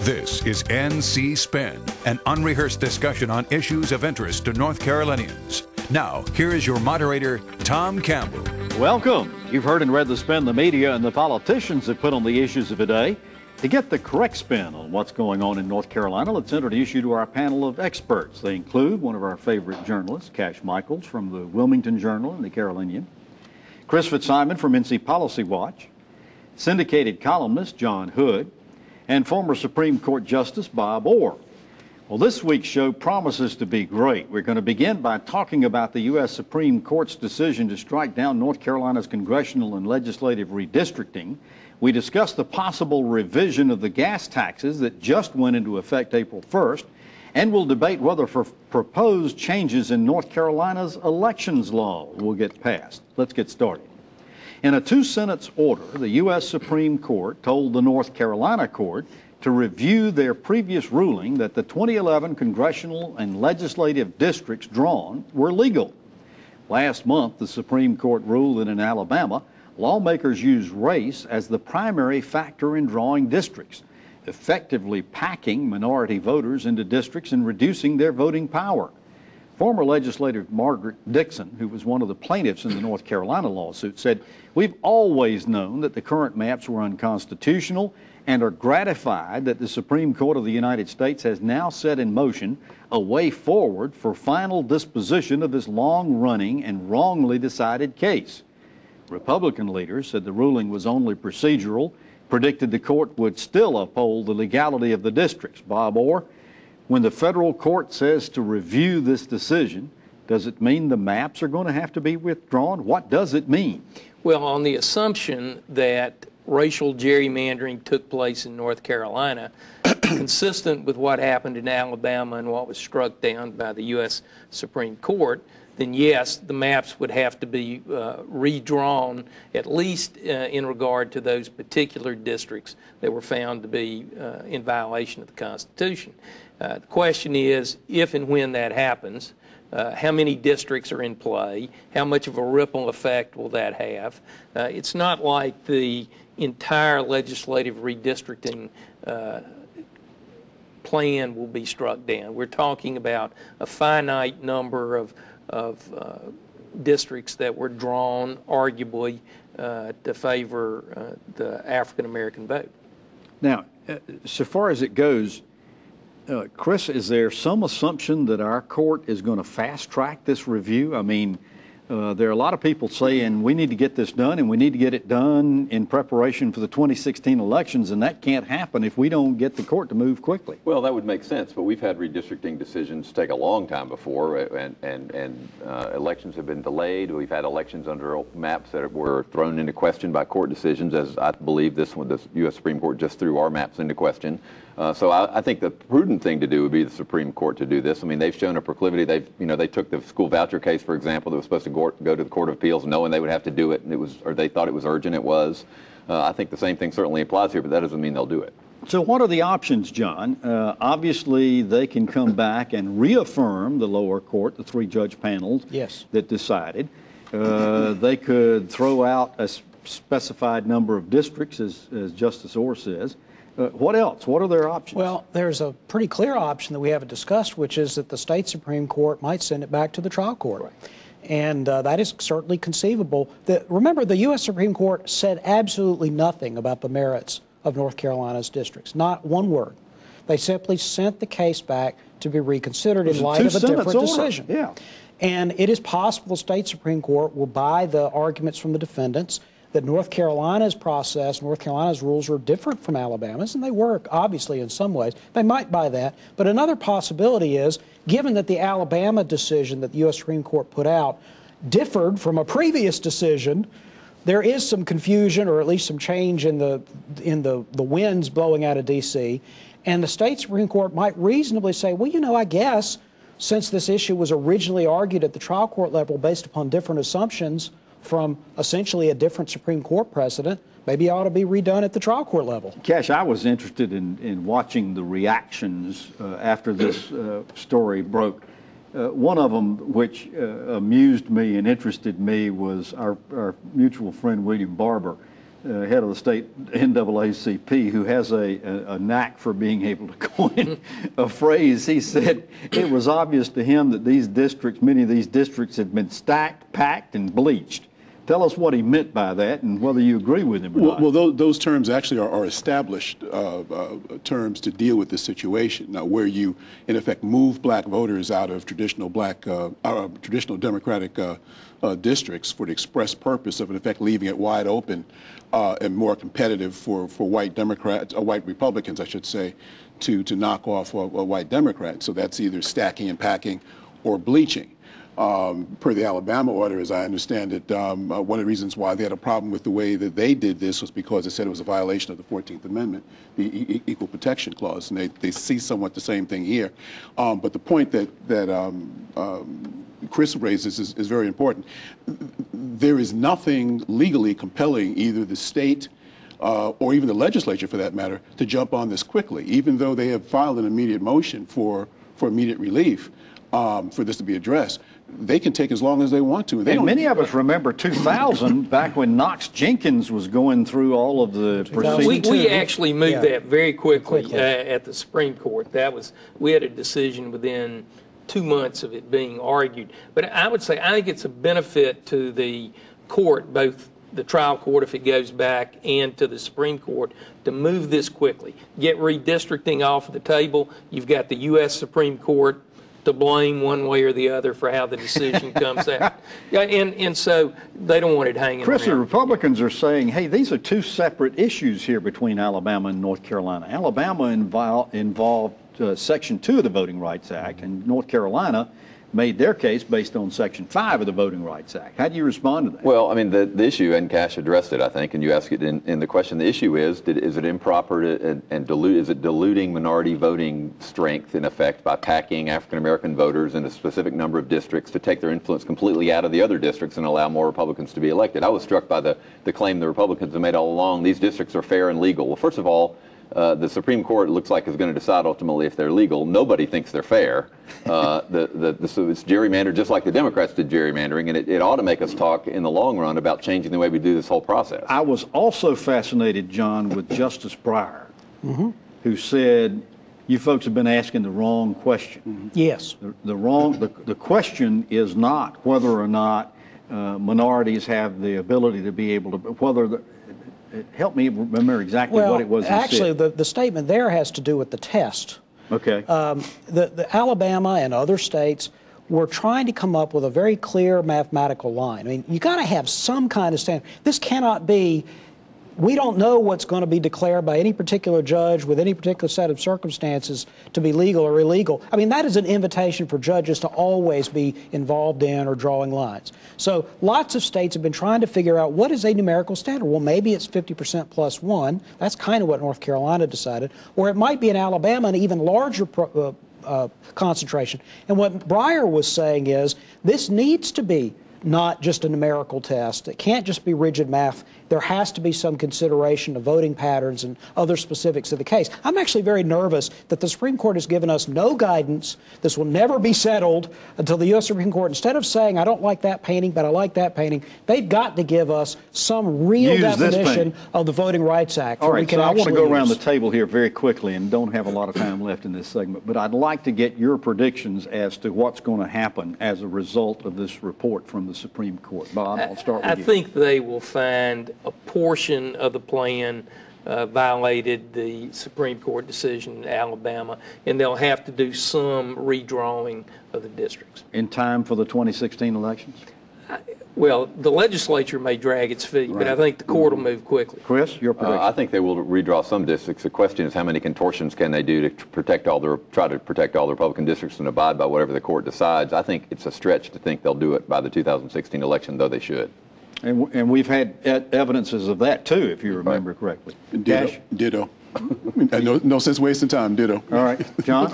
This is NC Spin, an unrehearsed discussion on issues of interest to North Carolinians. Now, here is your moderator, Tom Campbell. Welcome. You've heard and read the spin the media and the politicians have put on the issues of the day. To get the correct spin on what's going on in North Carolina, let's introduce you to our panel of experts. They include one of our favorite journalists, Cash Michaels from the Wilmington Journal and the Carolinian, Chris Fitzsimon from NC Policy Watch, syndicated columnist John Hood, and former Supreme Court Justice Bob Orr. Well, this week's show promises to be great. We're going to begin by talking about the U.S. Supreme Court's decision to strike down North Carolina's congressional and legislative redistricting. We discuss the possible revision of the gas taxes that just went into effect April 1st, and we'll debate whether proposed changes in North Carolina's elections law will get passed. Let's get started. In a two-sentence order, the U.S. Supreme Court told the North Carolina court to review their previous ruling that the 2011 congressional and legislative districts drawn were legal. Last month, the Supreme Court ruled that in Alabama, lawmakers used race as the primary factor in drawing districts, effectively packing minority voters into districts and reducing their voting power. Former legislator Margaret Dixon, who was one of the plaintiffs in the North Carolina lawsuit, said, "We've always known that the current maps were unconstitutional and are gratified that the Supreme Court of the United States has now set in motion a way forward for final disposition of this long-running and wrongly decided case." Republican leaders said the ruling was only procedural, predicted the court would still uphold the legality of the districts. Bob Orr, when the federal court says to review this decision, does it mean the maps are going to have to be withdrawn? What does it mean? Well, on the assumption that racial gerrymandering took place in North Carolina, consistent with what happened in Alabama and what was struck down by the U.S. Supreme Court, then yes, the maps would have to be redrawn, at least in regard to those particular districts that were found to be in violation of the Constitution. The question is, if and when that happens, how many districts are in play? How much of a ripple effect will that have? It's not like the entire legislative redistricting plan will be struck down. We're talking about a finite number of districts that were drawn, arguably, to favor the African American vote. Now, so far as it goes, Chris, is there some assumption that our court is going to fast-track this review? I mean, there are a lot of people saying we need to get this done, and we need to get it done in preparation for the 2016 elections, and that can't happen if we don't get the court to move quickly. Well, that would make sense, but we've had redistricting decisions take a long time before, and elections have been delayed. We've had elections under maps that were thrown into question by court decisions, as I believe this one, the U.S. Supreme Court just threw our maps into question. So I think the prudent thing to do would be the Supreme Court to do this. I mean, they've shown a proclivity. They took the school voucher case, for example, that was supposed to go to the Court of Appeals, knowing they would have to do it, and or they thought it was urgent. It was. I think the same thing certainly applies here, but that doesn't mean they'll do it. So what are the options, John? Obviously, they can come back and reaffirm the lower court, the three-judge panels that decided. They could throw out a specified number of districts, as Justice Orr says. What else? What are their options? Well, there's a pretty clear option that we haven't discussed, which is that the state Supreme Court might send it back to the trial court. Right. And that is certainly conceivable. Remember, the U.S. Supreme Court said absolutely nothing about the merits of North Carolina's districts, not one word. They simply sent the case back to be reconsidered in light of a different decision. Yeah. And it is possible the state Supreme Court will buy the arguments from the defendants that North Carolina's process, North Carolina's rules are different from Alabama's, and they work, obviously, in some ways. They might buy that. But another possibility is, given that the Alabama decision that the U.S. Supreme Court put out differed from a previous decision, there is some confusion or at least some change in the winds blowing out of D.C., and the state Supreme Court might reasonably say, well, you know, I guess since this issue was originally argued at the trial court level based upon different assumptions from essentially a different Supreme Court precedent, maybe it ought to be redone at the trial court level. Cash, I was interested in watching the reactions after this story broke. One of them, which amused me and interested me, was our mutual friend William Barber head of the state NAACP, who has a knack for being able to coin a phrase. He said it was obvious to him that these districts, many of these districts, had been stacked, packed, and bleached. Tell us what he meant by that and whether you agree with him or not. Well, those terms actually are established terms to deal with this situation. Now, where you, in effect, move black voters out of traditional Democratic districts for the express purpose of, in effect, leaving it wide open and more competitive for white Democrats, white Republicans, I should say, to knock off white Democrats. So that's either stacking and packing or bleaching. Per the Alabama order, as I understand it, one of the reasons why they had a problem with the way that they did this was because they said it was a violation of the 14th Amendment, the Equal Protection Clause, and they see somewhat the same thing here. But the point that Chris raises is very important. There is nothing legally compelling either the state or even the legislature, for that matter, to jump on this quickly, even though they have filed an immediate motion for immediate relief for this to be addressed. They can take as long as they want to. And many of us remember 2000, back when Knox Jenkins was going through all of the proceedings. We actually moved that very quickly at the Supreme Court. We had a decision within 2 months of it being argued. But I would say I think it's a benefit to the court, both the trial court if it goes back and to the Supreme Court, to move this quickly. Get redistricting off the table. You've got the U.S. Supreme Court to blame one way or the other for how the decision comes out. Yeah, and so they don't want it hanging Chris, around. the Republicans are saying, hey, these are two separate issues here between Alabama and North Carolina. Alabama involved Section 2 of the Voting Rights Act, and North Carolina made their case based on Section 5 of the Voting Rights Act. How do you respond to that? Well, I mean, the issue, and Cash addressed it, I think, and you asked it in the question. The issue is it improper is it diluting minority voting strength, in effect, by packing African-American voters in a specific number of districts to take their influence completely out of the other districts and allow more Republicans to be elected? I was struck by the claim the Republicans have made all along, these districts are fair and legal. Well, first of all, the Supreme Court looks like is going to decide ultimately if they're legal. Nobody thinks they're fair. So it's gerrymandered just like the Democrats did gerrymandering, and it ought to make us talk in the long run about changing the way we do this whole process. I was also fascinated, John, with Justice Breyer, who said, you folks have been asking the wrong question. Yes. The question is not whether or not minorities have the ability to be able to, help me remember exactly what it was he actually, said. the statement there has to do with the test. Okay. The Alabama and other states were trying to come up with a very clear mathematical line. I mean, you got to have some kind of standard. This cannot be, we don't know what's going to be declared by any particular judge with any particular set of circumstances to be legal or illegal. I mean, that is an invitation for judges to always be involved in or drawing lines. So lots of states have been trying to figure out what is a numerical standard. Well, maybe it's 50% plus 1. That's kind of what North Carolina decided. Or it might be in Alabama an even larger concentration. And what Breyer was saying is this needs to be not just a numerical test. It can't just be rigid math. There has to be some consideration of voting patterns and other specifics of the case. I'm actually very nervous that the Supreme Court has given us no guidance. This will never be settled until the U.S. Supreme Court, instead of saying, I don't like that painting, but I like that painting, they've got to give us some real definition of the Voting Rights Act. All right, so I want to go around the table here very quickly and don't have a lot of time left in this segment, but I'd like to get your predictions as to what's going to happen as a result of this report from the Supreme Court. Bob, I'll start with you. I think they will find a portion of the plan violated the Supreme Court decision in Alabama, and they'll have to do some redrawing of the districts. In time for the 2016 elections? Well, the legislature may drag its feet, but I think the court will move quickly. Chris, your prediction? I think they will redraw some districts. The question is how many contortions can they do to try to protect all the Republican districts and abide by whatever the court decides. I think it's a stretch to think they'll do it by the 2016 election, though they should. And we've had evidences of that, too, if you remember correctly. Ditto. No sense wasting time. Ditto. All right. John?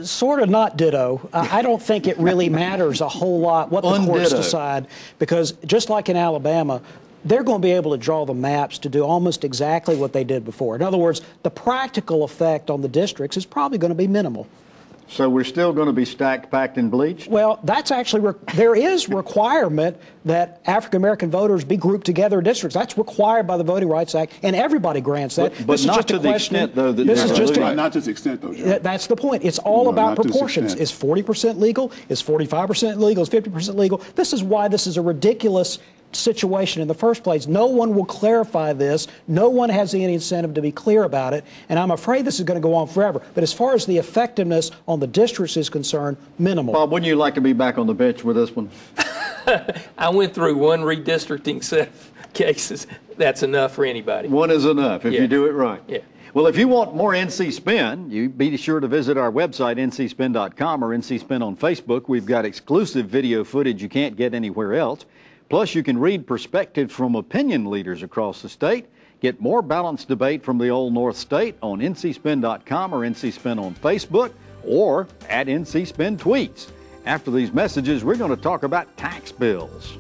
Sort of not ditto. I don't think it really matters a whole lot what the courts decide, because just like in Alabama, they're going to be able to draw the maps to do almost exactly what they did before. In other words, the practical effect on the districts is probably going to be minimal. So we're still going to be stacked, packed, and bleached? Well, that's actually, there is requirement that African-American voters be grouped together in districts. That's required by the Voting Rights Act, and everybody grants that. But this not is just to a the question, extent, though, that this they're is just alluding. Not to this extent, though, John. That's the point. It's all about proportions. Is 40% legal? Is 45% legal? Is 50% legal? This is why this is a ridiculous situation in the first place. No one will clarify this. No one has any incentive to be clear about it, and I'm afraid this is going to go on forever. But as far as the effectiveness on the districts is concerned, minimal. Bob, wouldn't you like to be back on the bench with this one? I went through one redistricting set of cases. That's enough for anybody. One is enough if you do it right. Yeah. Well, if you want more NC Spin, you be sure to visit our website, ncspin.com, or NC Spin on Facebook. We've got exclusive video footage you can't get anywhere else. Plus, you can read perspectives from opinion leaders across the state. Get more balanced debate from the Old North State on ncspin.com or NCSpin on Facebook or at NCSpin Tweets. After these messages, we're going to talk about tax bills.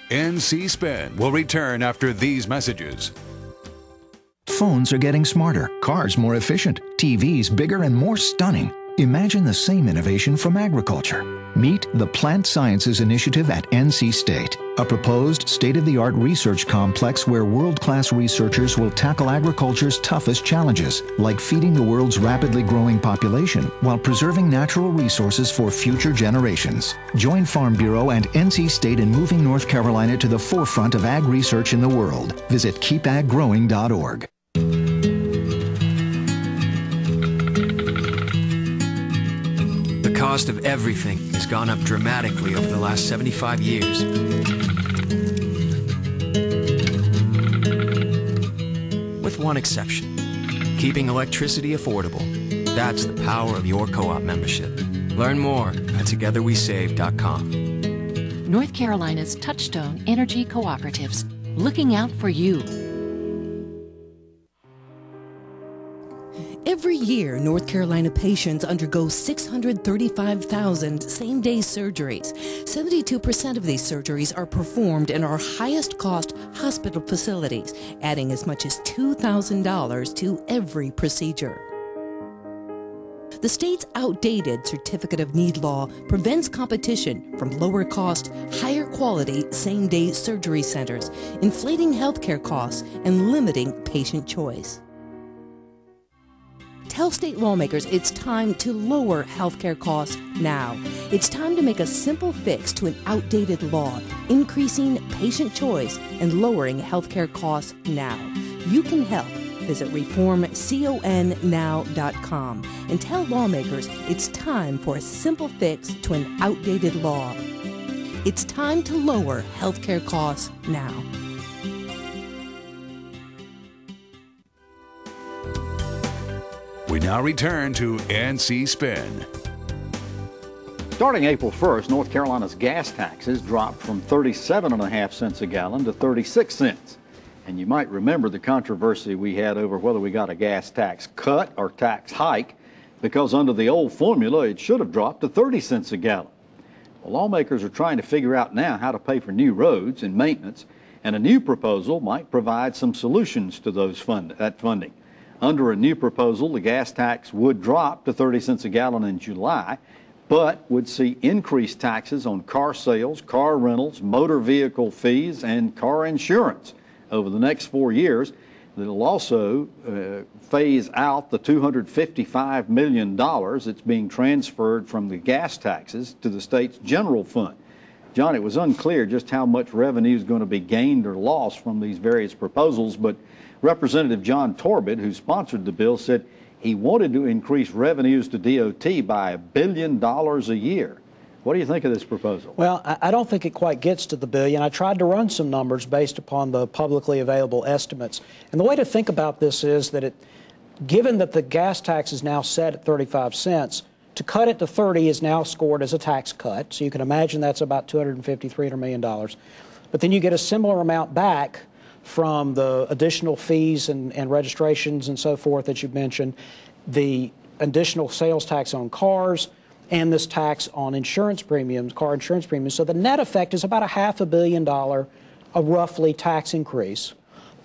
NC Spin will return after these messages. Phones are getting smarter, cars more efficient, TVs bigger and more stunning. Imagine the same innovation from agriculture. Meet the Plant Sciences Initiative at NC State, a proposed state-of-the-art research complex where world-class researchers will tackle agriculture's toughest challenges, like feeding the world's rapidly growing population while preserving natural resources for future generations. Join Farm Bureau and NC State in moving North Carolina to the forefront of ag research in the world. Visit keepaggrowing.org. The cost of everything has gone up dramatically over the last 75 years. With one exception, keeping electricity affordable. That's the power of your co-op membership. Learn more at togetherwesave.com. North Carolina's Touchstone Energy Cooperatives, looking out for you. Every year, North Carolina patients undergo 635,000 same-day surgeries. 72% of these surgeries are performed in our highest-cost hospital facilities, adding as much as $2,000 to every procedure. The state's outdated Certificate of Need law prevents competition from lower-cost, higher-quality same-day surgery centers, inflating healthcare costs and limiting patient choice. Tell state lawmakers it's time to lower healthcare costs now. It's time to make a simple fix to an outdated law, increasing patient choice and lowering healthcare costs now. You can help. Visit reformconnow.com and tell lawmakers it's time for a simple fix to an outdated law. It's time to lower healthcare costs now. We now return to NC Spin. Starting April 1st, North Carolina's gas taxes dropped from 37.5 cents a gallon to 36 cents. And you might remember the controversy we had over whether we got a gas tax cut or tax hike, because under the old formula, it should have dropped to 30 cents a gallon. Well, lawmakers are trying to figure out now how to pay for new roads and maintenance, and a new proposal might provide some solutions to that funding. Under a new proposal, the gas tax would drop to 30 cents a gallon in July, but would see increased taxes on car sales, car rentals, motor vehicle fees, and car insurance over the next 4 years. It'll also phase out the $255 million that's being transferred from the gas taxes to the state's general fund. John, it was unclear just how much revenue is going to be gained or lost from these various proposals, but Representative John Torbett, who sponsored the bill, said he wanted to increase revenues to DOT by $1 billion a year. What do you think of this proposal? Well, I don't think it quite gets to the billion. I tried to run some numbers based upon the publicly available estimates. And the way to think about this is that given that the gas tax is now set at 35 cents, to cut it to 30 is now scored as a tax cut. So you can imagine that's about $250, $300 million. But then you get a similar amount back from the additional fees and registrations and so forth that you mentioned, the additional sales tax on cars, and this tax on insurance premiums, car insurance premiums. So the net effect is about a $500 million, a roughly tax increase,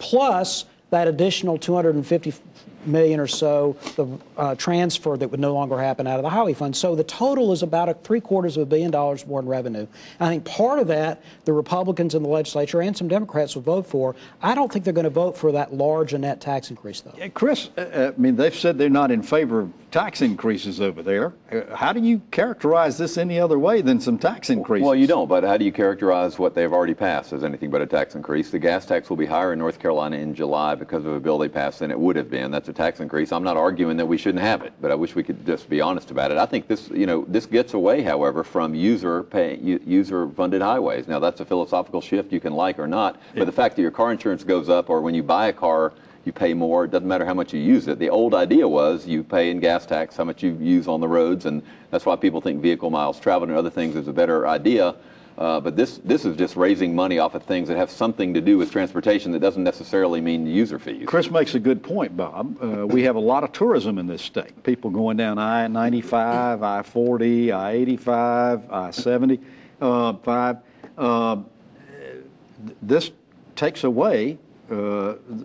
plus that additional $250 million or so, the transfer that would no longer happen out of the highway fund. So the total is about $750 million more in revenue. And I think part of that, the Republicans in the legislature and some Democrats will vote for. I don't think they're going to vote for that large a net tax increase, though. Yeah, Chris, I mean, they've said they're not in favor of tax increases over there. How do you characterize this any other way than some tax increases? Well, you don't, but how do you characterize what they've already passed as anything but a tax increase? The gas tax will be higher in North Carolina in July because of a bill they passed than it would have been. That's a tax increase. I'm not arguing that we shouldn't have it, but I wish we could just be honest about it. I think this, this gets away, however, from user-funded highways. Now, that's a philosophical shift you can like or not, but the fact that your car insurance goes up, or when you buy a car, you pay more. It doesn't matter how much you use it. The old idea was you pay in gas tax how much you use on the roads, and that's why people think vehicle miles traveled and other things is a better idea. But this is just raising money off of things that have something to do with transportation that doesn't necessarily mean user fees. Chris makes a good point, Bob. We have a lot of tourism in this state. People going down I-95, I-40, I-85, I-75. This takes away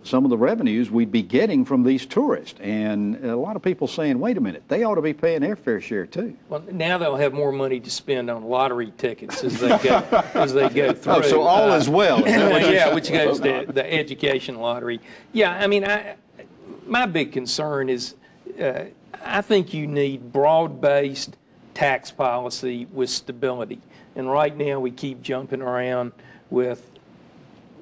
some of the revenues we'd be getting from these tourists. And a lot of people saying, wait a minute, they ought to be paying their fair share too. Well, now they'll have more money to spend on lottery tickets as they go through. Oh, so all is well. Yeah, which goes to the education lottery. Yeah, I mean, my big concern is I think you need broad-based tax policy with stability. And right now we keep jumping around with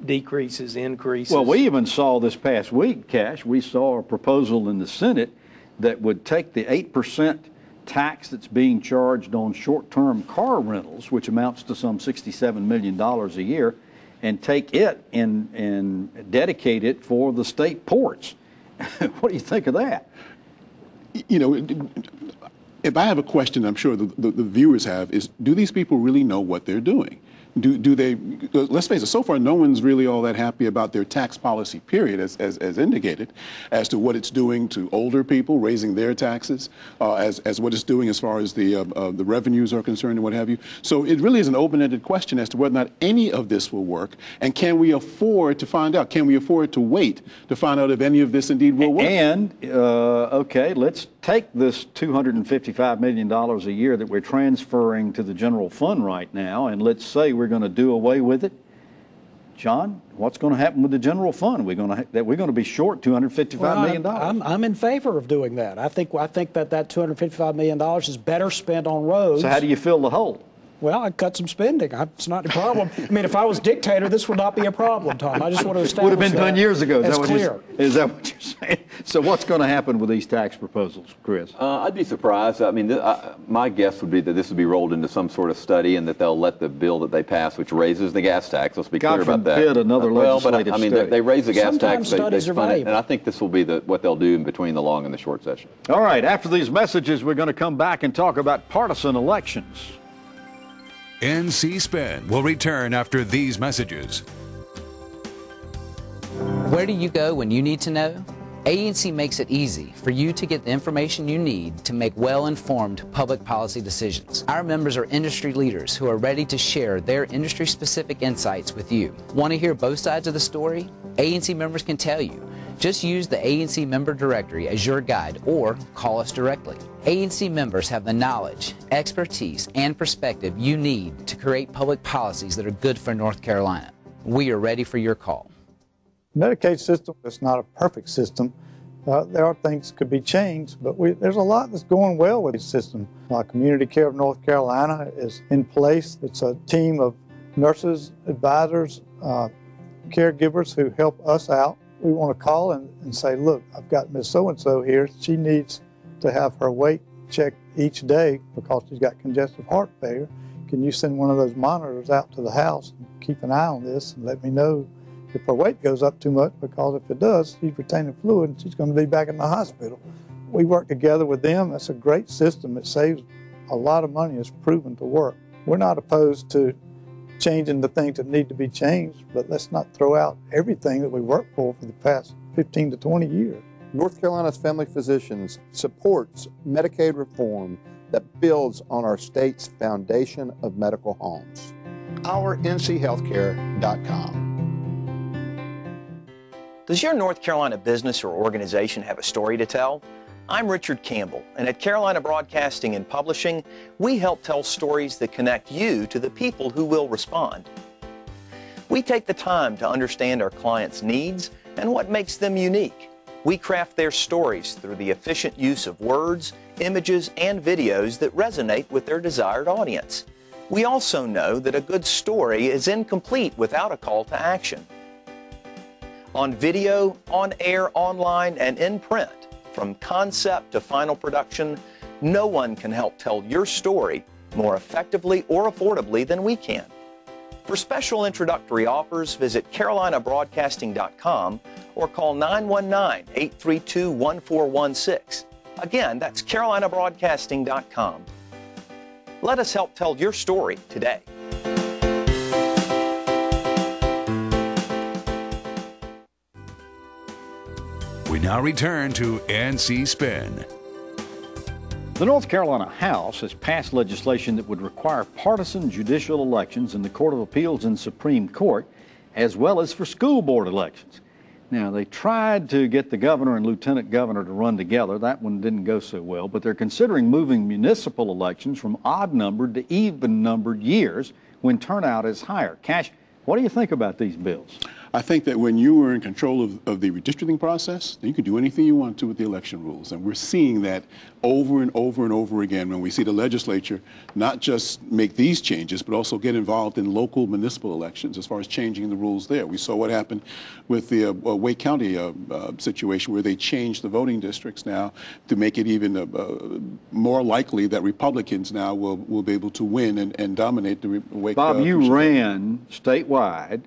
decreases, increases. Well, we even saw this past week, Cash, we saw a proposal in the Senate that would take the 8% tax that's being charged on short-term car rentals, which amounts to some $67 million a year, and take it and dedicate it for the state ports. What do you think of that? If I have a question, I'm sure the viewers have, is do these people really know what they're doing? Do they, let's face it, so far no one's really all that happy about their tax policy, period, as indicated, as to what it's doing to older people, raising their taxes, as what it's doing as far as the revenues are concerned and what have you. So it really is an open-ended question as to whether or not any of this will work, and can we afford to find out? Can we afford to wait to find out if any of this indeed will work? And, okay, let's take this $255 million a year that we're transferring to the general fund right now, and let's say we're going to do away with it. John, what's going to happen with the general fund? We're going to be short $255 million. I'm in favor of doing that. I think that $255 million is better spent on roads. So how do you fill the hole? Well, I'd cut some spending. It's not a problem. I mean, if I was dictator, this would not be a problem, Tom. I just want to establish would have been done years ago. That's clear. Is that what you're saying? So what's going to happen with these tax proposals, Chris? I'd be surprised. I mean, my guess would be that this would be rolled into some sort of study and that they'll let the bill that they pass, which raises the gas tax, let's be clear about that. God forbid another legislative I mean, study. they raise the gas tax, they studies are fund it, valuable. and I think this will be what they'll do in between the long and the short session. All right, after these messages, we're going to come back and talk about partisan elections. NC Spin will return after these messages. Where do you go when you need to know? ANC makes it easy for you to get the information you need to make well-informed public policy decisions. Our members are industry leaders who are ready to share their industry-specific insights with you. Want to hear both sides of the story? ANC members can tell you. Just use the ANC member directory as your guide or call us directly. ANC members have the knowledge, expertise, and perspective you need to create public policies that are good for North Carolina. We are ready for your call. Medicaid system is not a perfect system. There are things that could be changed, but there's a lot that's going well with the system. Community Care of North Carolina is in place. It's a team of nurses, advisors, caregivers who help us out. We want to call and say, look, I've got Miss So-and-so here. She needs to have her weight checked each day because she's got congestive heart failure. Can you send one of those monitors out to the house and keep an eye on this and let me know if her weight goes up too much, because if it does, she's retaining fluid and she's going to be back in the hospital. We work together with them. That's a great system. It saves a lot of money. It's proven to work. We're not opposed to changing the things that need to be changed, but let's not throw out everything that we worked for the past 15 to 20 years. North Carolina's Family Physicians supports Medicaid reform that builds on our state's foundation of medical homes. OurNCHealthcare.com. Does your North Carolina business or organization have a story to tell? I'm Richard Campbell, and at Carolina Broadcasting and Publishing, we help tell stories that connect you to the people who will respond. We take the time to understand our clients' needs and what makes them unique. We craft their stories through the efficient use of words, images, and videos that resonate with their desired audience. We also know that a good story is incomplete without a call to action. On video, on air, online, and in print, from concept to final production, no one can help tell your story more effectively or affordably than we can. For special introductory offers, visit carolinabroadcasting.com or call 919-832-1416. Again, that's carolinabroadcasting.com. Let us help tell your story today. We now return to NC Spin. The North Carolina House has passed legislation that would require partisan judicial elections in the Court of Appeals and Supreme Court, as well as for school board elections. Now, they tried to get the governor and lieutenant governor to run together. That one didn't go so well, but they're considering moving municipal elections from odd-numbered to even-numbered years when turnout is higher. Cash, what do you think about these bills? I think that when you were in control of the redistricting process, then you could do anything you want to with the election rules. And we're seeing that over and over and over again when we see the legislature not just make these changes, but also get involved in local municipal elections as far as changing the rules there. We saw what happened with the Wake County situation where they changed the voting districts now to make it even more likely that Republicans now will be able to win and dominate the Wake Bob, you ran statewide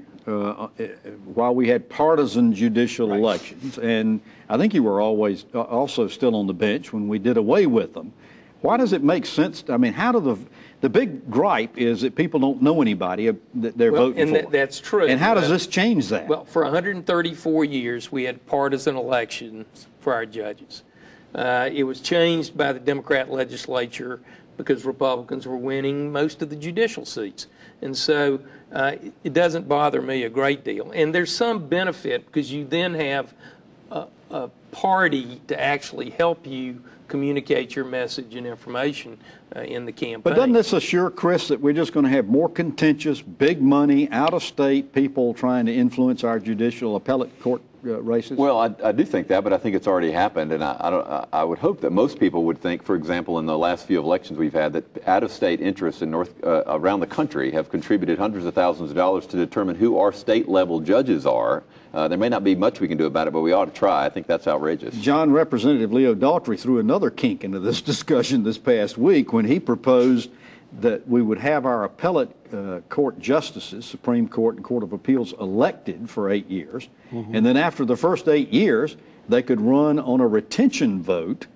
while we had partisan judicial elections, and I think you were always also still on the bench when we did away with them. Why does it make sense? I mean, how do the big gripe is that people don't know anybody that they're voting for. That's true. And how does this change that? Well, for 134 years, we had partisan elections for our judges. It was changed by the Democrat legislature because Republicans were winning most of the judicial seats. And so it doesn't bother me a great deal. And there's some benefit because you then have a party to actually help you communicate your message and information in the campaign. But doesn't this assure, Chris, that we're just going to have more contentious, big money, out-of-state people trying to influence our judicial appellate court races? Well, I do think that, but I think it's already happened, and I would hope that most people would think, for example, in the last few elections we've had, that out-of-state interests in around the country have contributed hundreds of thousands of dollars to determine who our state-level judges are. There may not be much we can do about it, but we ought to try. I think that's outrageous. John, Representative Leo Daughtry threw another kink into this discussion this past week when he proposed that we would have our appellate court justices, Supreme Court and Court of Appeals, elected for 8 years. And then after the first 8 years, they could run on a retention vote,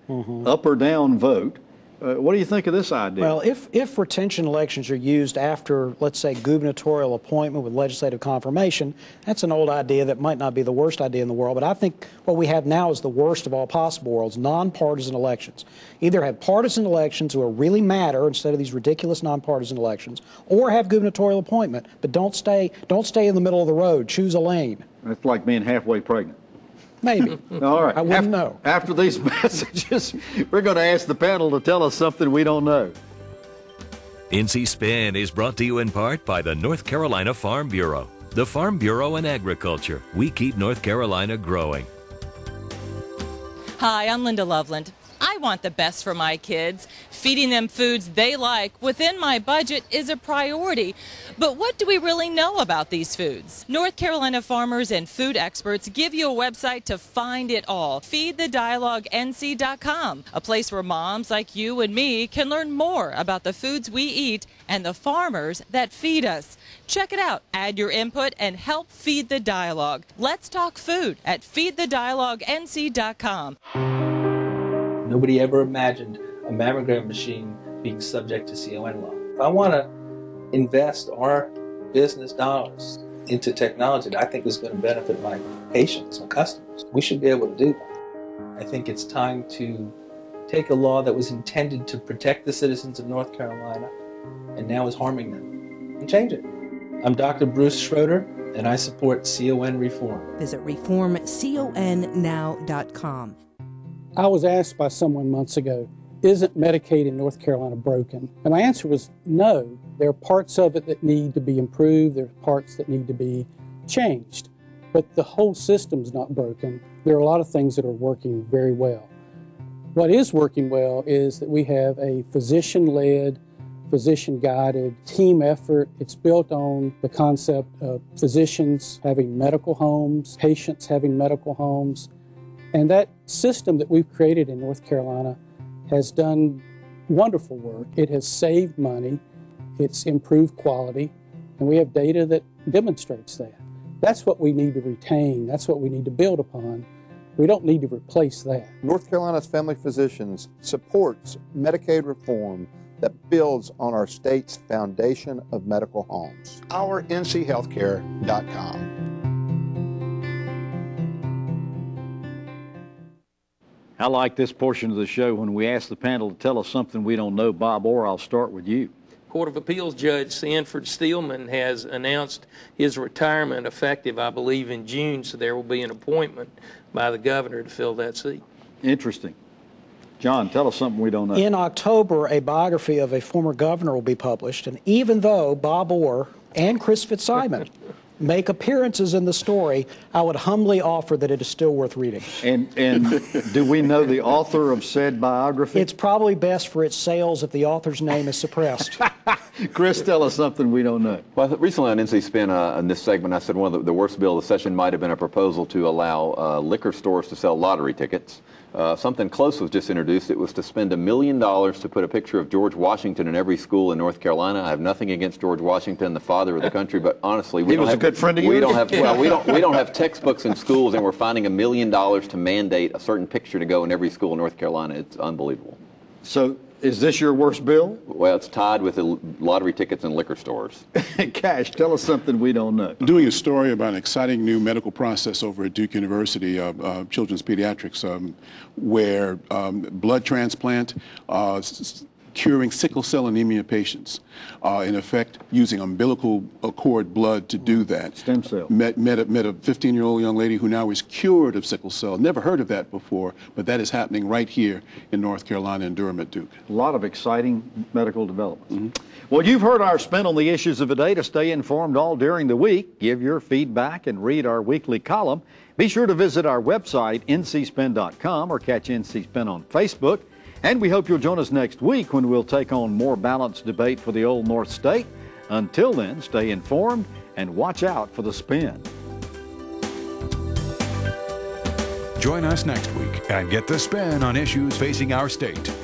up or down vote. What do you think of this idea? Well, if retention elections are used after, let's say, gubernatorial appointment with legislative confirmation, that's an old idea that might not be the worst idea in the world, but I think what we have now is the worst of all possible worlds, nonpartisan elections. Either have partisan elections who really matter instead of these ridiculous nonpartisan elections, or have gubernatorial appointment, but don't stay in the middle of the road. Choose a lane. That's like being halfway pregnant. Maybe. All right. I wouldn't know. After these messages, we're going to ask the panel to tell us something we don't know. NC Spin is brought to you in part by the North Carolina Farm Bureau. The Farm Bureau and Agriculture. We keep North Carolina growing. Hi, I'm Linda Loveland. I want the best for my kids. Feeding them foods they like within my budget is a priority. But what do we really know about these foods? North Carolina farmers and food experts give you a website to find it all. FeedTheDialogueNC.com, a place where moms like you and me can learn more about the foods we eat and the farmers that feed us. Check it out. Add your input and help feed the dialogue. Let's talk food at FeedTheDialogueNC.com. Nobody ever imagined a mammogram machine being subject to CON law. If I want to invest our business dollars into technology that I think is going to benefit my patients, my customers, we should be able to do that. I think it's time to take a law that was intended to protect the citizens of North Carolina and now is harming them and change it. I'm Dr. Bruce Schroeder, and I support CON reform. Visit reformconnow.com. I was asked by someone months ago, isn't Medicaid in North Carolina broken? And my answer was no. There are parts of it that need to be improved. There are parts that need to be changed. But the whole system's not broken. There are a lot of things that are working very well. What is working well is that we have a physician-led, physician-guided team effort. It's built on the concept of physicians having medical homes, patients having medical homes. And that system that we've created in North Carolina has done wonderful work. It has saved money, it's improved quality, and we have data that demonstrates that. That's what we need to retain. That's what we need to build upon. We don't need to replace that. North Carolina's Family Physicians supports Medicaid reform that builds on our state's foundation of medical homes. OurNCHealthcare.com. I like this portion of the show when we ask the panel to tell us something we don't know. Bob Orr, I'll start with you. Court of Appeals Judge Sanford Steelman has announced his retirement effective, I believe, in June, so there will be an appointment by the governor to fill that seat. Interesting. John, tell us something we don't know. In October, a biography of a former governor will be published, and even though Bob Orr and Chris Fitzsimon make appearances in the story, I would humbly offer that it is still worth reading. And do we know the author of said biography? It's probably best for its sales if the author's name is suppressed. Chris, tell us something we don't know. Well, recently on NC Spin, in this segment, I said one of the worst bill of the session might have been a proposal to allow liquor stores to sell lottery tickets. Something close was just introduced. It was to spend $1 million to put a picture of George Washington in every school in North Carolina. I have nothing against George Washington, the father of the country, but honestly, we don't have a good friend of yours. We don't have textbooks in schools, and we're finding $1 million to mandate a certain picture to go in every school in North Carolina. It's unbelievable. So, is this your worst bill? Well, it's tied with the lottery tickets in liquor stores. Cash, tell us something we don't know. I'm doing a story about an exciting new medical process over at Duke University, Children's Pediatrics, where blood transplant, curing sickle cell anemia patients, in effect using umbilical cord blood to do that. Stem cell. Met a 15-year-old young lady who now is cured of sickle cell. Never heard of that before, but that is happening right here in North Carolina and Durham at Duke. A lot of exciting medical developments. Mm-hmm. Well, you've heard our spin on the issues of the day. To stay informed all during the week, give your feedback and read our weekly column. Be sure to visit our website, ncspin.com, or catch NC Spin on Facebook. And we hope you'll join us next week when we'll take on more balanced debate for the Old North State. Until then, stay informed and watch out for the spin. Join us next week and get the spin on issues facing our state.